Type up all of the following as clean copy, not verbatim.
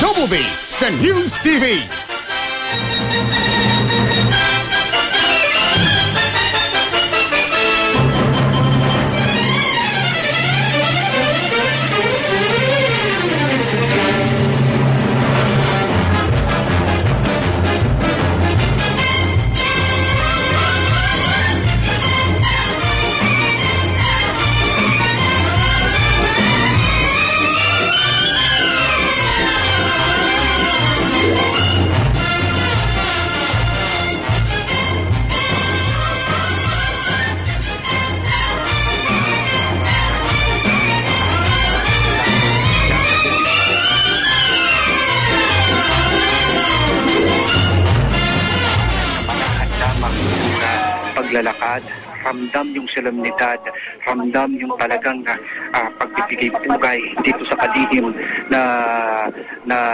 Double B sa News TV. Paglalakad, ramdam yung solemnidad, ramdam yung talagang pagbibigay pugay dito sa kalihim na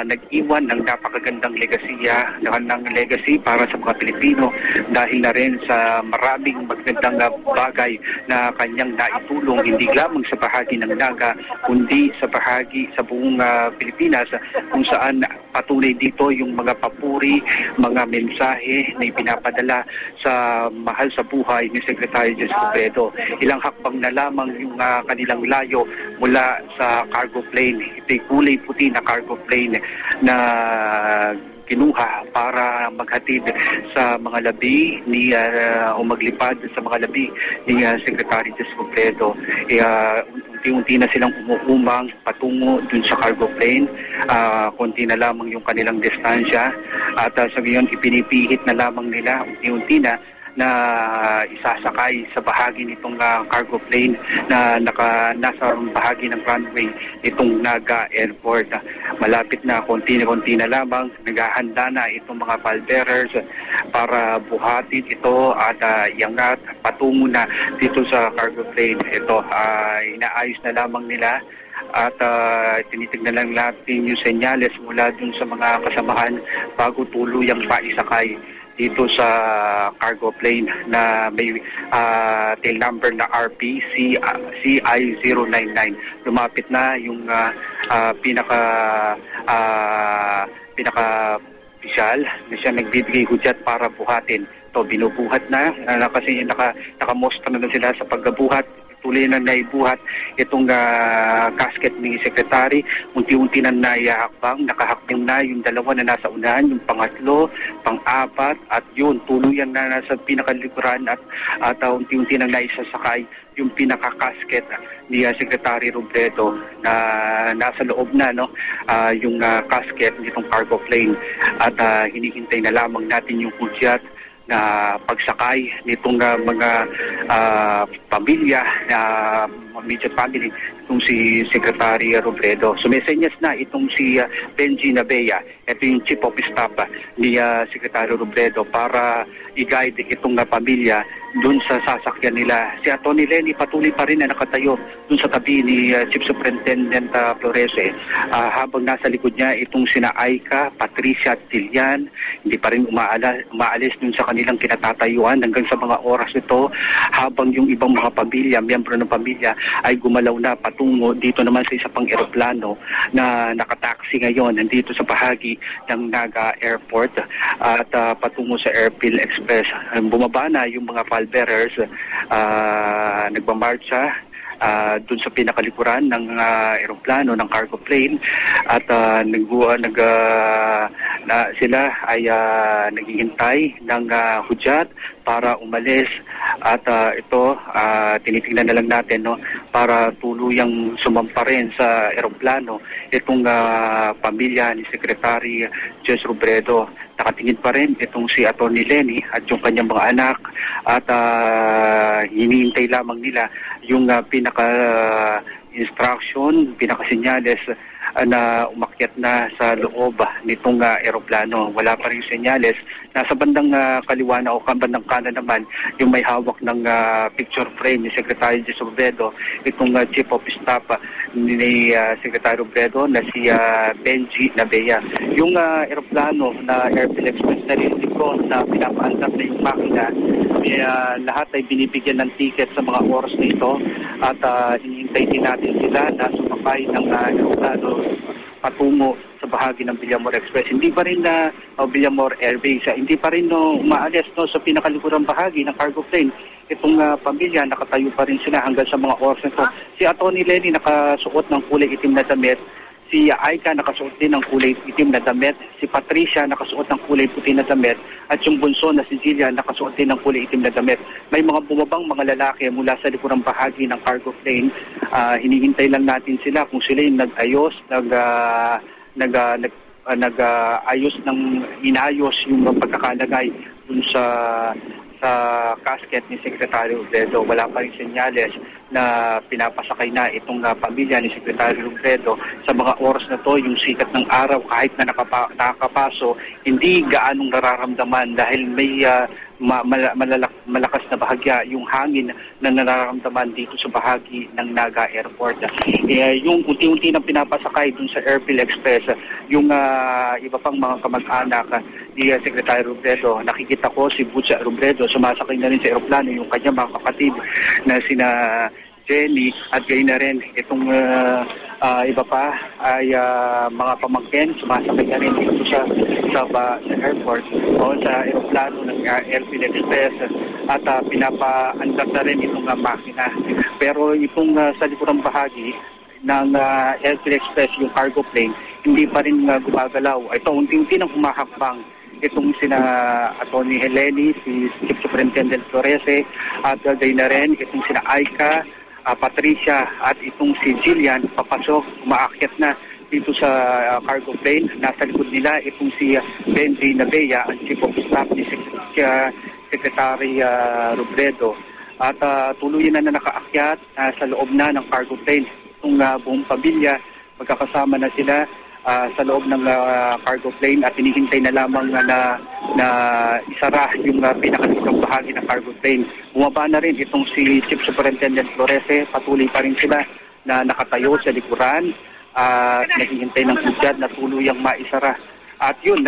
nag-iwan ng napakagandang ng legacy para sa mga Pilipino dahil na rin sa maraming magandang bagay na kanyang naitulong hindi lamang sa bahagi ng Naga kundi sa bahagi sa buong Pilipinas kung saan patuloy dito yung mga papuri, mga mensahe na ipinapadala sa mahal sa buhay ni Secretary Jess Robredo. Ilang hakbang na lamang yung kanilang layo mula sa cargo plane. Ito'y kulay puti na cargo plane na kinuha para maghatid sa mga labi ni o maglipad sa mga labi ni Secretary Jess Robredo. Unti-unti na silang umuumang patungo dun sa cargo plane. Konti na lamang yung kanilang distansya at sa ngayon ipinipihit na lamang nila unti-unti na isasakay sa bahagi nitong cargo plane na nasa bahagi ng runway nitong Naga Airport. Malapit na, konti na lamang, naghahanda na itong mga pallbearers para buhatin ito at iangat patungo na dito sa cargo plane. Ito, inaayos na lamang nila at tinitignan lang natin yung senyales mula dun sa mga kasamahan bago tuluyang paisakay dito sa cargo plane na may tail number na RPCI099. Lumapit na yung pinaka-opisyal na siya nagbibigay hudyat para buhatin. Ito, binubuhat na kasi nakamostra na sila sa pagbuhat. Tuloy na naibuhat itong casket ni Secretary. Unti-unti na naihakbang, nakahakbang na yung dalawa na nasa unahan, yung pangatlo, pang-apat, at yun, tuluyan na nasa pinakalikuran at unti-unti na naisasakay yung pinaka-casket ni Secretary Robredo na nasa loob na yung casket nitong cargo plane at hinihintay na lamang natin yung hudyat na pagsakay nitong mga pamilya na immediate family itong si Secretary Robredo. So may senyas na itong si Benji Nabea, ito yung Chief of Staff ni Secretary Robredo para i-guide itong pamilya dun sa sasakyan nila. Si Atty. Lenny patuloy pa rin na nakatayo dun sa tabi ni Chief Superintendent Florese habang nasa likod niya itong sina Aika, Patricia at Tilian. Hindi pa rin umaalis dun sa kanilang kinatatayuan hanggang sa mga oras ito habang yung ibang mga pamilya, miyembro ng pamilya ay gumalaw na patungo dito naman sa isa pang eroplano na nakataksi ngayon nandito sa bahagi ng Naga Airport at patungo sa Airfield Express. Bumaba na yung mga pallbearers, nagmamarcha dun sa pinakalikuran ng eroplano ng cargo plane at sila ay naghihintay ng hudyat para umalis at ito tinitingnan na lang natin para tuluyang sumampa rin sa eroplano itong pamilya ni Secretary Jess Robredo. Nakatingin pa rin itong si Atty. Lenny at yung kanyang mga anak at hinihintay lamang nila yung pinaka-instruction, pinaka-senyales na umakyat na sa loob nitong eroplano. Wala pa rin senyales. Nasa bandang kaliwa na o bandang kanan naman yung may hawak ng picture frame ni Secretary Jess Robredo, itong Chief of Staff ni Secretary Robredo na si Benji Nabea. Yung eroplano na Airfield Express na rin ko na pinapaandar na yung makina, lahat ay binibigyan ng ticket sa mga oras nito at hinihintay din natin sila na sumakay ng eroplano patungo sa bahagi ng Villamor Express. Hindi pa rin na Villamor Airbase, hindi pa rin umaalis sa pinakalikurang bahagi ng cargo plane. Itong pamilya, nakatayo pa rin sila hanggang sa mga oras nito. Si Atty. Lenny nakasuot ng kulay itim na damit. Si Aika nakasuot din ng kulay itim na damit. Si Patricia nakasuot ng kulay puti na damit. At yung bunso na si Jillian nakasuot din ng kulay itim na damit. May mga bumabang mga lalaki mula sa likurang bahagi ng cargo plane. Hinihintay lang natin sila kung sila yung nag-ayos, inayos yung pagkakalagay dun sa casket ni Secretary Robredo. Wala pa rin senyales na pinapasakay na itong pamilya ni Secretary Robredo. Sa mga oras na to, yung sikat ng araw kahit na nakakapaso, hindi gaanong nararamdaman dahil may malakas na bahagya yung hangin na nararamdaman dito sa bahagi ng Naga Airport. Yung unti-unti na pinapasakay dun sa Airfield Express, yung iba pang mga kamag-anak ni Secretary Robredo, nakikita ko si Butch Robredo, sumasakay na rin sa aeroplano yung kanya mga kapatid na sina Jenny at gayon na rin itong iba pa ay mga pamangkin, sumasakay na rin dito sa airport o sa aeroplano ng Airfield Express at pinapaandar na rin itong makina. Pero itong sa likurang bahagi ng Airfield Express, yung cargo plane, hindi pa rin gumagalaw. Ito, unti-unti nang humahakbang itong sina Atty. Lenny, si Chief Superintendent Flores, at gayon na rin itong sina Aika, Patricia at itong si Jillian papasok, umaakyat na dito sa cargo plane. Nasa likod nila itong si Benji Nabea, ang Chief of Staff ni Secretary Robredo. At tuluyan na nakaakyat sa loob na ng cargo plane. Itong buong pamilya, magkakasama na sila sa loob ng cargo plane at hinihintay na lamang na isara yung pinakalikang bahagi ng cargo plane. Bumaba na rin itong si Chief Superintendent Flores, patuloy pa rin sila na nakatayo sa likuran at naghihintay ng hudyat na tuluyang maisara. At yun,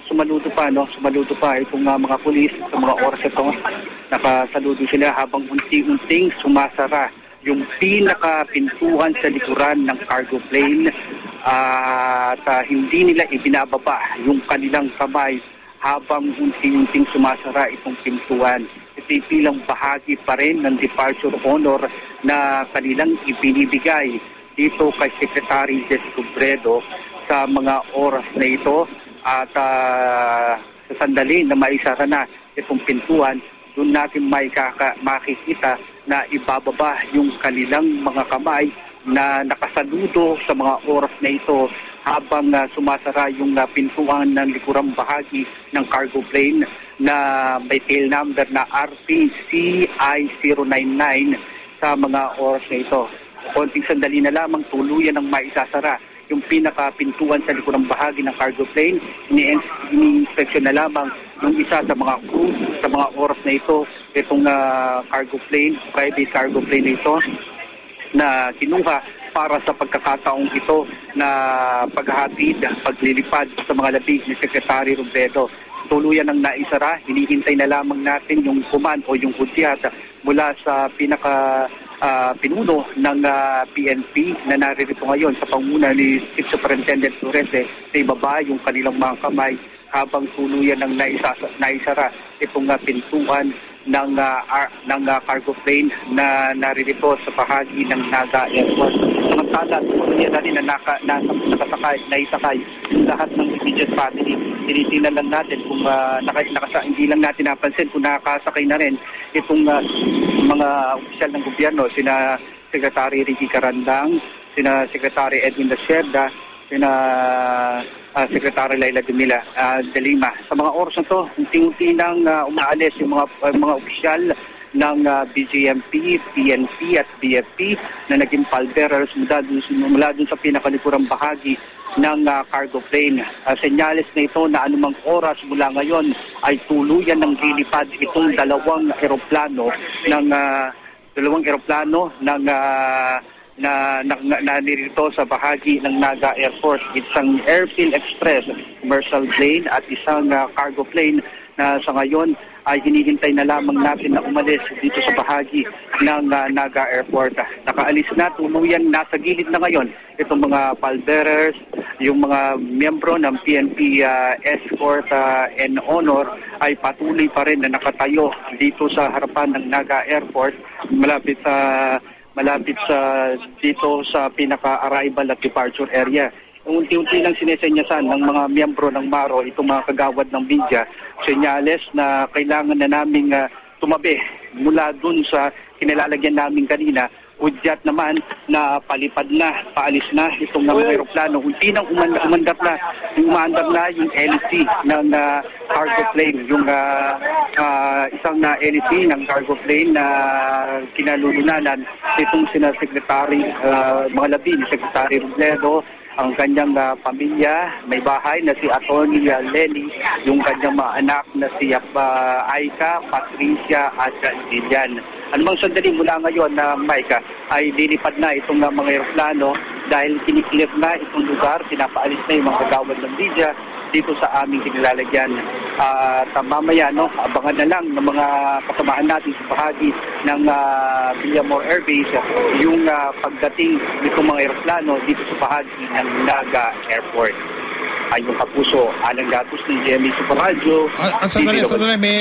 sumaludo pa itong mga pulis sa mga oras ito. Nakasaludo sila habang unti-unting sumasara yung pinakapintuan sa likuran ng cargo plane at hindi nila ibinababa yung kanilang kamay habang unti-unting sumasara itong pintuan. Ito'y bilang bahagi pa rin ng departure honor na kanilang ibinibigay dito kay Secretary Jessica Robredo sa mga oras na ito at sa sandali na maisara na itong pintuan, doon natin makikita na ibababa yung kanilang mga kamay na nakasaludo sa mga oras na ito habang sumasara yung pintuan ng likurang bahagi ng cargo plane na may tail number na RPCI099 sa mga oras na ito. Konting sandali na lamang tuluyan ng maisasara yung pinakapintuan sa likurang bahagi ng cargo plane. Ini-inspection na lamang yung isa sa mga crew sa mga oras na ito, itong cargo plane, private cargo plane na ito na kinuha para sa pagkakataong ito na paghahatid, paglilipad sa mga labig ni Secretary Robredo. Tuluyan ng naisara, hinihintay na lamang natin yung command o yung hudyat mula sa pinuno ng PNP na naririto ngayon sa panguna ni Chief Superintendent Flores na ibaba yung kanilang mga kamay habang tuluyan ng naisara itong pintuan ng cargo plane na naririto sa bahagi ng Naga Airport. Samantala, tuluyan na rin na naisakay lahat ng immediate family. Tinitingnan lang natin kung hindi lang natin napansin kung nakasakay na rin itong mga opisyal ng gobyerno, sina Secretary Ricky Carandang, sina Secretary Edwin Lacerda, sina Secretary Laila de Lima. Sa mga oras na to, unti-unti nang umaalis yung mga opisyal ng BGMP, PNP at BFP na naging pallbearers mula dun sa pinakalikurang bahagi ng cargo plane. Senyales na ito na anumang oras mula ngayon ay tuluyan ng lilipad itong dalawang eroplano na nirito sa bahagi ng Naga Airport. Isang Airfield Express commercial plane at isang cargo plane na sa ngayon ay hinihintay na lamang natin na umalis dito sa bahagi ng Naga Airport. Nakaalis na, tuluyan, nasa gilid na ngayon itong mga pallbearers, yung mga miyembro ng PNP Escort and Honor ay patuloy pa rin na nakatayo dito sa harapan ng Naga Airport, malapit sa dito sa pinaka-arrival at departure area. Unti-unti lang sinesenyasan ng mga miyembro ng MARO, itong mga kagawad ng media, senyales na kailangan na naming tumabi mula dun sa kinilalagyan namin kanina. Udyat naman na palipad na, paalis na itong mga aeroplano. Unti nang umandar na yung LC ng cargo plane, yung isang LC ng cargo plane na kinalulunanan itong sina Secretary mga labi ni Secretary Robledo, ang kanyang pamilya, may bahay na si Atty. Lenny, yung kanyang mga anak na si Aika, Patricia at Lilian. Anumang sandali mula ngayon na Mike ay lilipad na itong mga aeroplano dahil kiniklear na itong lugar, pinapaalis na yung mga kagawad ng media dito sa aming kinilalagyan. Mamaya, abangan na lang ng mga kasamahan natin sa bahagi ng Villamor Air Base yung pagdating nitong mga aeroplano dito sa bahagi ng Naga Airport. Ayong Kapuso, Alang Gatos ng GMA Super Radio. Sandali, may